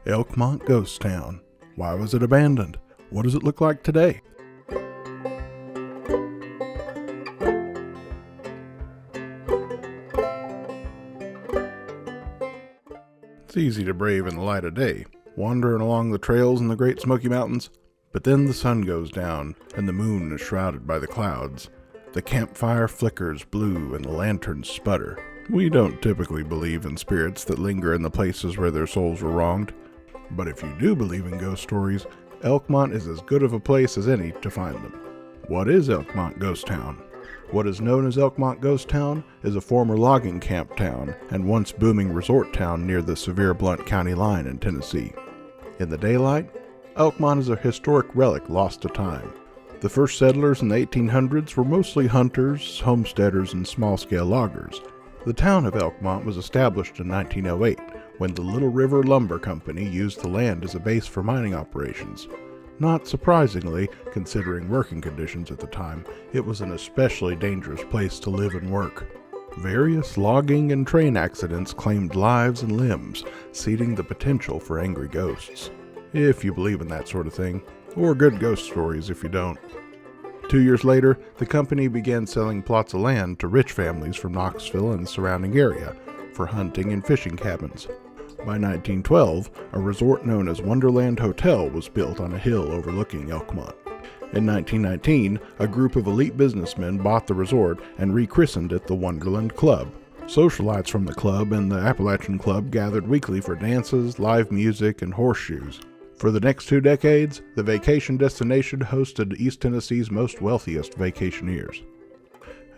Elkmont Ghost Town. Why was it abandoned? What does it look like today? It's easy to brave in the light of day, wandering along the trails in the Great Smoky Mountains, but then the sun goes down and the moon is shrouded by the clouds. The campfire flickers blue and the lanterns sputter. We don't typically believe in spirits that linger in the places where their souls were wronged. But if you do believe in ghost stories, Elkmont is as good of a place as any to find them. What is Elkmont Ghost Town? What is known as Elkmont Ghost Town is a former logging camp town and once booming resort town near the Sevier-Blount County line in Tennessee. In the daylight, Elkmont is a historic relic lost to time. The first settlers in the 1800s were mostly hunters, homesteaders, and small-scale loggers. The town of Elkmont was established in 1908 when the Little River Lumber Company used the land as a base for mining operations. Not surprisingly, considering working conditions at the time, it was an especially dangerous place to live and work. Various logging and train accidents claimed lives and limbs, seeding the potential for angry ghosts. If you believe in that sort of thing, or good ghost stories if you don't. 2 years later, the company began selling plots of land to rich families from Knoxville and the surrounding area for hunting and fishing cabins. By 1912, a resort known as Wonderland Hotel was built on a hill overlooking Elkmont. In 1919, a group of elite businessmen bought the resort and rechristened it the Wonderland Club. Socialites from the club and the Appalachian Club gathered weekly for dances, live music, and horseshoes. For the next 2 decades, the vacation destination hosted East Tennessee's most wealthiest vacationers.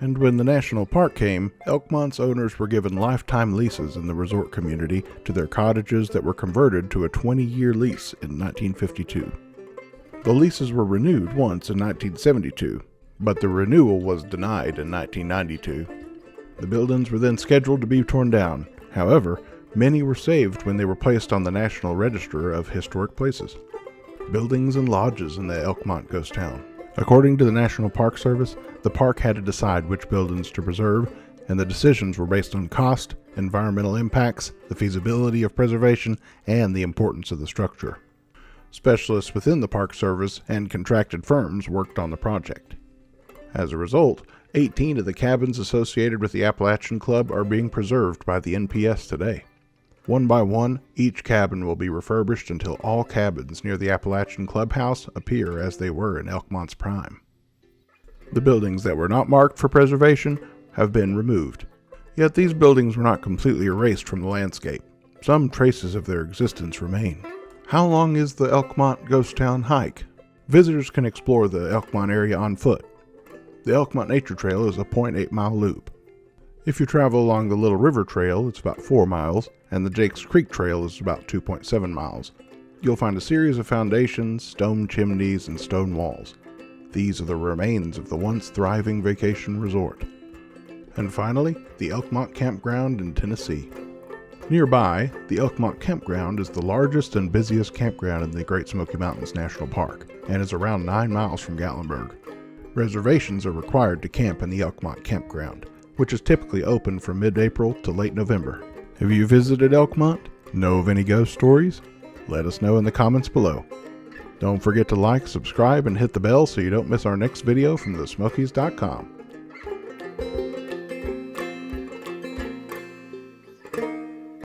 And when the national park came, Elkmont's owners were given lifetime leases in the resort community to their cottages that were converted to a 20-year lease in 1952. The leases were renewed once in 1972, but the renewal was denied in 1992. The buildings were then scheduled to be torn down. However, many were saved when they were placed on the National Register of Historic Places. Buildings and lodges in the Elkmont Ghost Town. According to the National Park Service, the park had to decide which buildings to preserve, and the decisions were based on cost, environmental impacts, the feasibility of preservation, and the importance of the structure. Specialists within the Park Service and contracted firms worked on the project. As a result, 18 of the cabins associated with the Appalachian Club are being preserved by the NPS today. One by one, each cabin will be refurbished until all cabins near the Appalachian Clubhouse appear as they were in Elkmont's prime. The buildings that were not marked for preservation have been removed. Yet these buildings were not completely erased from the landscape. Some traces of their existence remain. How long is the Elkmont Ghost Town hike? Visitors can explore the Elkmont area on foot. The Elkmont Nature Trail is a 0.8-mile loop. If you travel along the Little River Trail, it's about 4 miles, and the Jakes Creek Trail is about 2.7 miles. You'll find a series of foundations, stone chimneys, and stone walls. These are the remains of the once thriving vacation resort. And finally, the Elkmont Campground in Tennessee. Nearby, the Elkmont Campground is the largest and busiest campground in the Great Smoky Mountains National Park, and is around 9 miles from Gatlinburg. Reservations are required to camp in the Elkmont Campground, which is typically open from mid-April to late November. Have you visited Elkmont? Know of any ghost stories? Let us know in the comments below. Don't forget to like, subscribe, and hit the bell so you don't miss our next video from thesmokies.com.